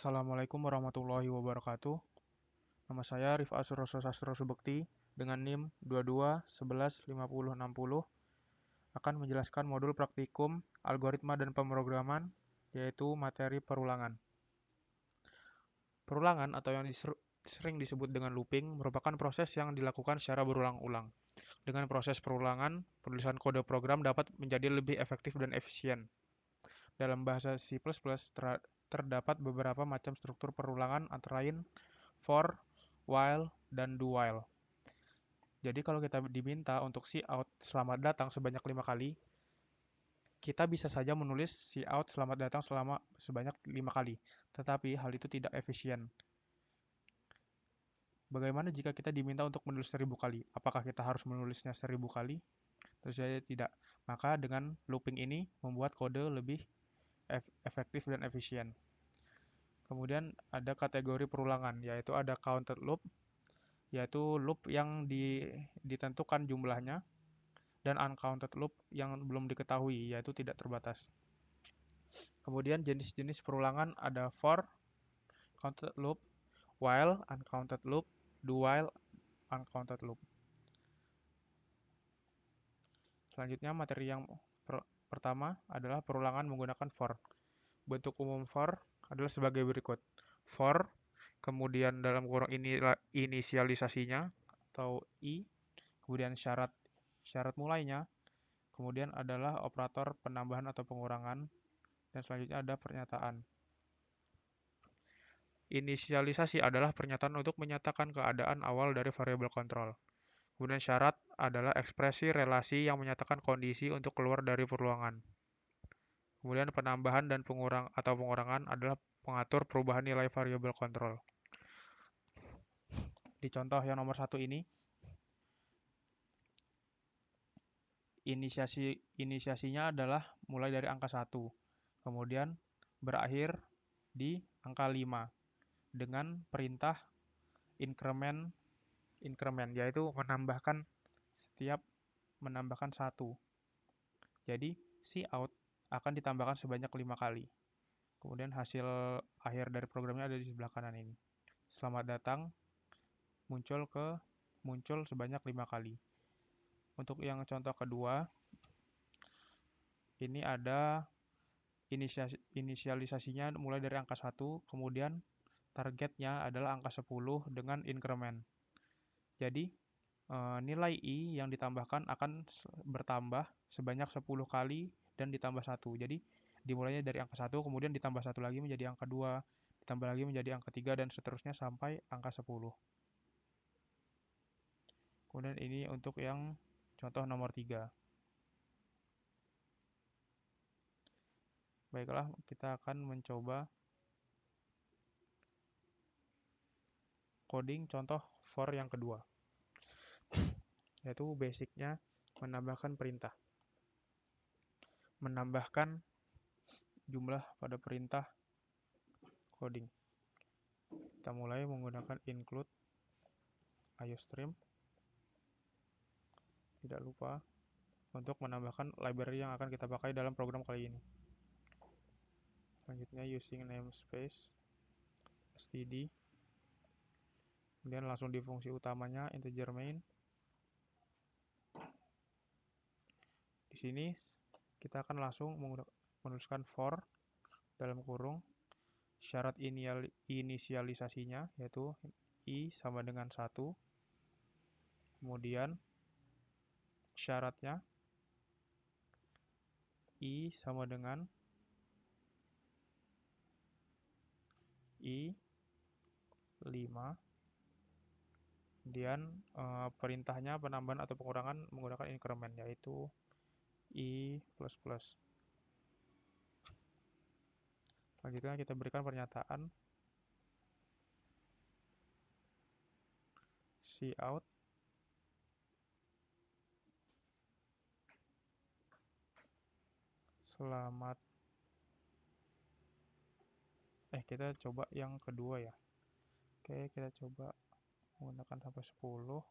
Assalamualaikum warahmatullahi wabarakatuh. Nama saya Rif'a Suroso Sastro Subekti dengan NIM 22115060 akan menjelaskan modul praktikum algoritma dan pemrograman, yaitu materi perulangan. Perulangan atau yang sering disebut dengan looping merupakan proses yang dilakukan secara berulang-ulang. Dengan proses perulangan, penulisan kode program dapat menjadi lebih efektif dan efisien. Dalam bahasa C++, terdapat beberapa macam struktur perulangan antara lain for, while, dan do while. Jadi kalau kita diminta untuk cout selamat datang sebanyak 5 kali, kita bisa saja menulis cout selamat datang sebanyak 5 kali. Tetapi hal itu tidak efisien. Bagaimana jika kita diminta untuk menulis 1000 kali? Apakah kita harus menulisnya 1000 kali? Tentu saja tidak. Maka dengan looping ini membuat kode lebih efektif dan efisien. Kemudian ada kategori perulangan, yaitu ada counted loop, yaitu loop yang ditentukan jumlahnya, dan uncounted loop yang belum diketahui, yaitu tidak terbatas. Kemudian jenis-jenis perulangan ada for, counted loop, while, uncounted loop, do while, uncounted loop. Selanjutnya materi yang pertama adalah perulangan menggunakan for. Bentuk umum for adalah sebagai berikut. For, kemudian dalam kurung inisialisasinya atau i, kemudian syarat mulainya, kemudian adalah operator penambahan atau pengurangan, dan selanjutnya ada pernyataan. Inisialisasi adalah pernyataan untuk menyatakan keadaan awal dari variabel kontrol. Kemudian syarat adalah ekspresi relasi yang menyatakan kondisi untuk keluar dari perulangan. Kemudian penambahan dan pengurangan adalah pengatur perubahan nilai variabel kontrol. Di contoh yang nomor 1 ini, inisiasinya adalah mulai dari angka 1, kemudian berakhir di angka 5 dengan perintah increment, yaitu menambahkan 1. Jadi cout akan ditambahkan sebanyak 5 kali. Kemudian hasil akhir dari programnya ada di sebelah kanan ini. Selamat datang muncul sebanyak 5 kali. Untuk yang contoh kedua, ini ada inisialisasinya mulai dari angka 1, kemudian targetnya adalah angka 10 dengan increment. Jadi, nilai i yang ditambahkan akan bertambah sebanyak 10 kali dan ditambah 1. Jadi, dimulainya dari angka 1, kemudian ditambah 1 lagi menjadi angka 2, ditambah lagi menjadi angka 3, dan seterusnya sampai angka 10. Kemudian ini untuk yang contoh nomor 3. Baiklah, kita akan mencoba coding contoh for yang kedua, yaitu basicnya menambahkan perintah. Menambahkan jumlah pada perintah coding. Kita mulai menggunakan include iostream. Tidak lupa untuk menambahkan library yang akan kita pakai dalam program kali ini. Selanjutnya using namespace std. Kemudian langsung di fungsi utamanya integer main. Di sini kita akan langsung menuliskan for dalam kurung syarat inisialisasinya, yaitu i sama dengan 1. Kemudian syaratnya i sama dengan i 5. Kemudian perintahnya penambahan atau pengurangan menggunakan increment, yaitu i++. Selanjutnya kita berikan pernyataan cout selamat. Kita coba yang kedua ya. Oke, kita coba menggunakan sampai 10.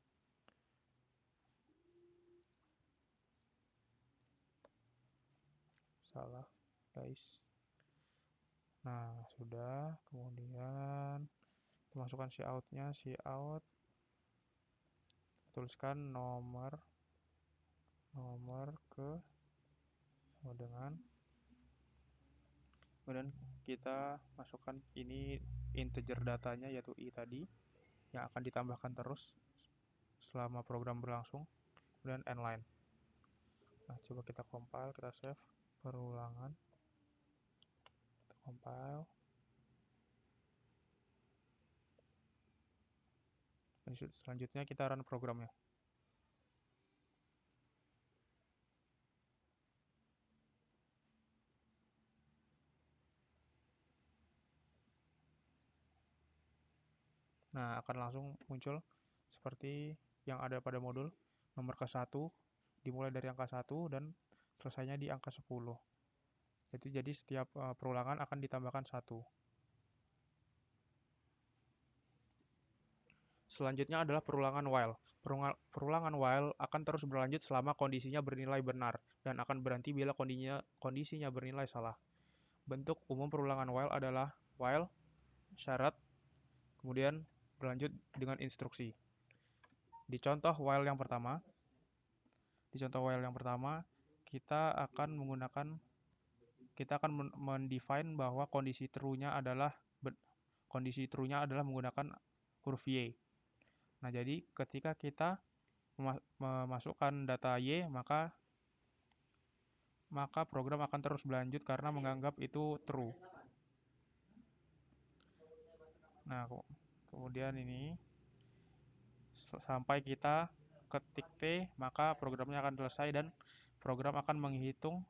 Salah, guys. Nah, sudah. Kemudian kita masukkan cout-nya, cout. Tuliskan nomor ke sama dengan. Kemudian kita masukkan ini integer datanya yaitu i tadi yang akan ditambahkan terus selama program berlangsung. Kemudian end line. Nah, coba kita compile, kita save perulangan. Kita compile. Selanjutnya kita run programnya. Nah, akan langsung muncul seperti yang ada pada modul nomor ke 1 dimulai dari angka 1 dan selesainya di angka 10. Jadi setiap perulangan akan ditambahkan 1. Selanjutnya adalah perulangan while. Perulangan while akan terus berlanjut selama kondisinya bernilai benar dan akan berhenti bila kondisinya bernilai salah. Bentuk umum perulangan while adalah while, syarat, kemudian berlanjut dengan instruksi. Di contoh while yang pertama, kita akan mendefine bahwa kondisi true-nya adalah menggunakan huruf Y. Nah, jadi ketika kita memasukkan data Y, maka program akan terus berlanjut karena menganggap itu true. Nah, kemudian ini sampai kita ketik T, maka programnya akan selesai dan program akan menghitung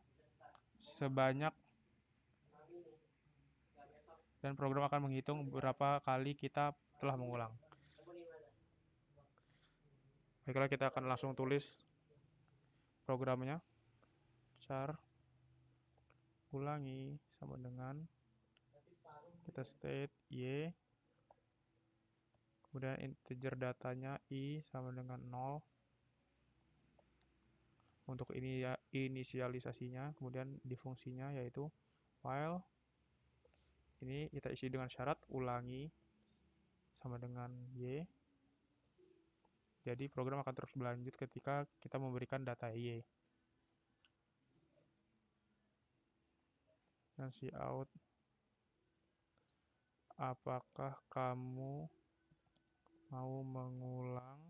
berapa kali kita telah mengulang. Baiklah, kita akan langsung tulis programnya. Char ulangi sama dengan kita state Y, kemudian integer datanya I sama dengan 0 untuk ini ya inisialisasinya, kemudian di fungsinya yaitu while ini kita isi dengan syarat ulangi sama dengan Y. Jadi program akan terus berlanjut ketika kita memberikan data Y. Dan cout, apakah kamu mau mengulang?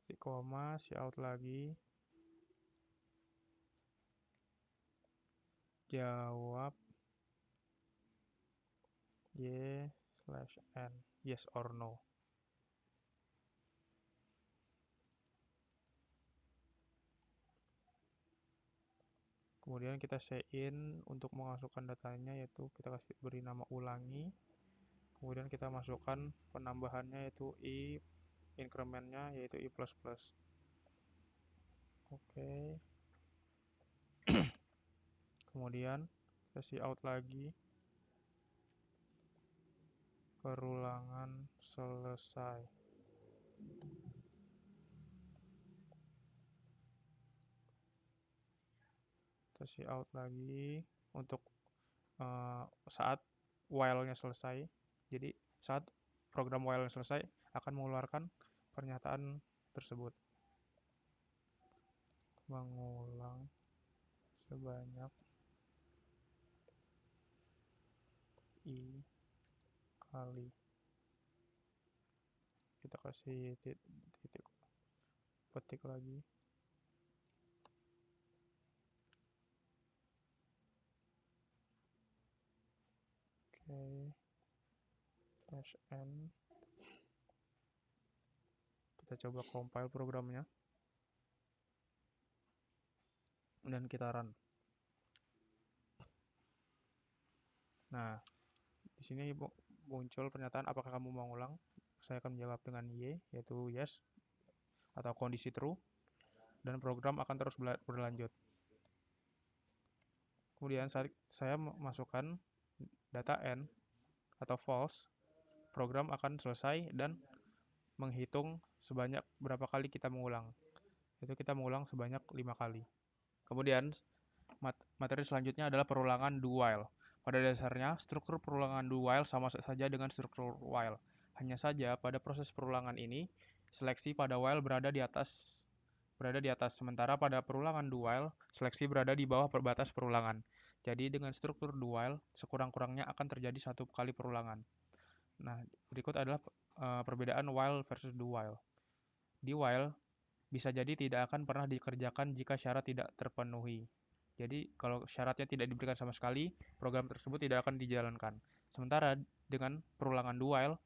Titik koma, cout lagi. Jawab Y/N, yes or no. Kemudian kita in untuk memasukkan datanya, yaitu kita beri nama ulangi. Kemudian kita masukkan penambahannya yaitu i, incrementnya yaitu i++. Oke. Kemudian kita cout lagi. Perulangan selesai. Kita cout lagi untuk saat while-nya selesai. Jadi saat program while-nya selesai akan mengeluarkan pernyataan tersebut. Mengulang sebanyak i kali. Kita kasih titik petik lagi. Oke. /n. Kita coba compile programnya. Dan kita run. Nah, di sini muncul pernyataan apakah kamu mau ulang? Saya akan menjawab dengan Y, yaitu yes, atau kondisi true, dan program akan terus berlanjut. Kemudian saat saya masukkan data N atau false, program akan selesai dan menghitung sebanyak berapa kali kita mengulang. Itu kita mengulang sebanyak 5 kali. Kemudian materi selanjutnya adalah perulangan do while. Pada dasarnya, struktur perulangan do while sama saja dengan struktur while. Hanya saja pada proses perulangan ini, seleksi pada while berada di atas, sementara pada perulangan do while, seleksi berada di bawah batas perulangan. Jadi dengan struktur do while, sekurang-kurangnya akan terjadi satu kali perulangan. Nah, berikut adalah perbedaan while versus do while. Di while, bisa jadi tidak akan pernah dikerjakan jika syarat tidak terpenuhi. Jadi, kalau syaratnya tidak diberikan sama sekali, program tersebut tidak akan dijalankan. Sementara dengan perulangan do while,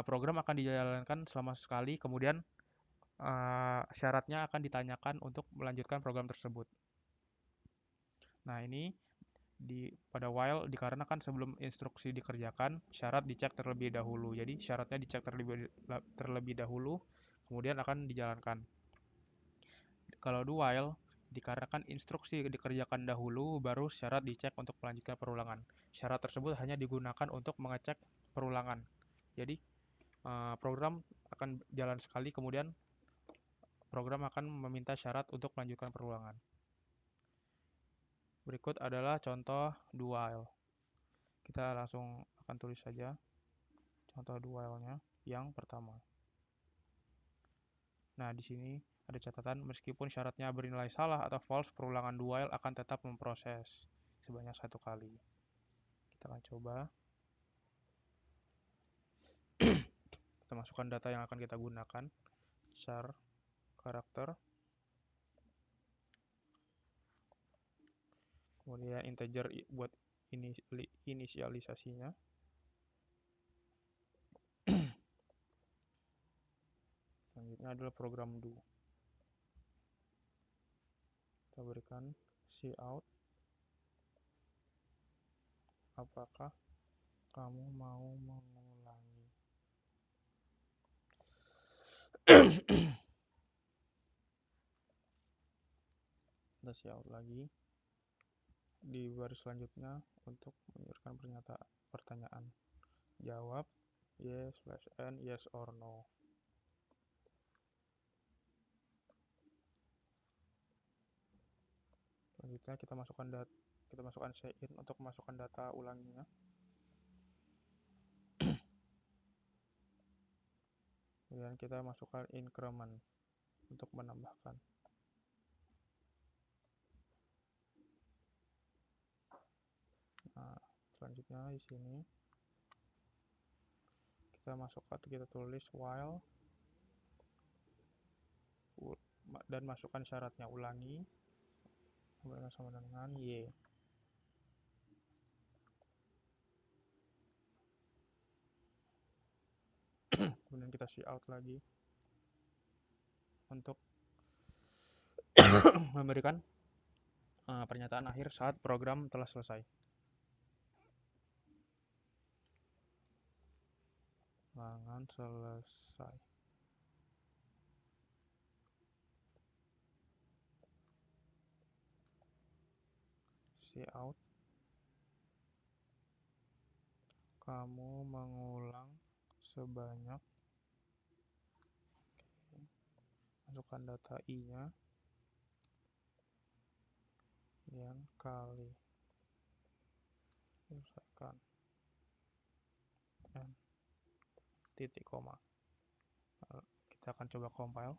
program akan dijalankan selama sekali, kemudian syaratnya akan ditanyakan untuk melanjutkan program tersebut. Nah, ini pada while dikarenakan sebelum instruksi dikerjakan, syarat dicek terlebih dahulu. Jadi, syaratnya dicek terlebih dahulu, kemudian akan dijalankan. Kalau do while, dikarenakan instruksi dikerjakan dahulu, baru syarat dicek untuk melanjutkan perulangan. Syarat tersebut hanya digunakan untuk mengecek perulangan. Jadi, program akan jalan sekali, kemudian program akan meminta syarat untuk melanjutkan perulangan. Berikut adalah contoh do while. Kita langsung akan tulis saja contoh do while-nya yang pertama. Nah, di sini ada catatan, meskipun syaratnya bernilai salah atau false, perulangan do while akan tetap memproses sebanyak satu kali. Kita akan coba. Kita masukkan data yang akan kita gunakan, char, karakter, kemudian integer buat inisialisasinya. Selanjutnya adalah program do. Kita berikan cout. Apakah kamu mau mengulangi? Kita cout lagi di baris selanjutnya untuk mengirimkan pertanyaan. Jawab yes/n, yes or no. Selanjutnya kita masukkan cin untuk memasukkan data ulanginya. Kemudian kita masukkan increment untuk menambahkan. Nah, selanjutnya di sini kita tulis while dan masukkan syaratnya, ulangi sama dengan y. Kemudian kita cout lagi untuk memberikan pernyataan akhir saat program telah selesai. Ulangan selesai. Cout. Kamu mengulang sebanyak. Masukkan data i-nya. Kemudian kali. Selesaikan. N. Titik koma. Kita akan coba compile.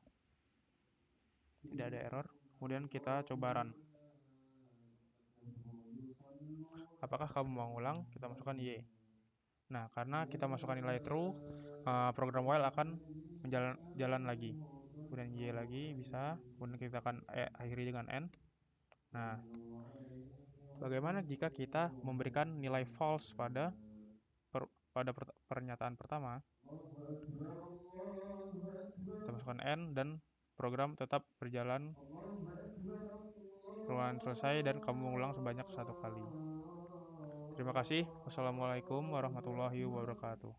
Tidak ada error. Kemudian kita coba run. Apakah kamu mau ulang? Kita masukkan y. Nah, karena kita masukkan nilai true, program while akan jalan lagi. Kemudian y lagi bisa. Kemudian kita akan akhiri dengan n. Nah, bagaimana jika kita memberikan nilai false pada pernyataan pertama? Kita masukkan n dan program tetap berjalan. Perulangan selesai dan kamu mengulang sebanyak satu kali. Terima kasih. Wassalamualaikum warahmatullahi wabarakatuh.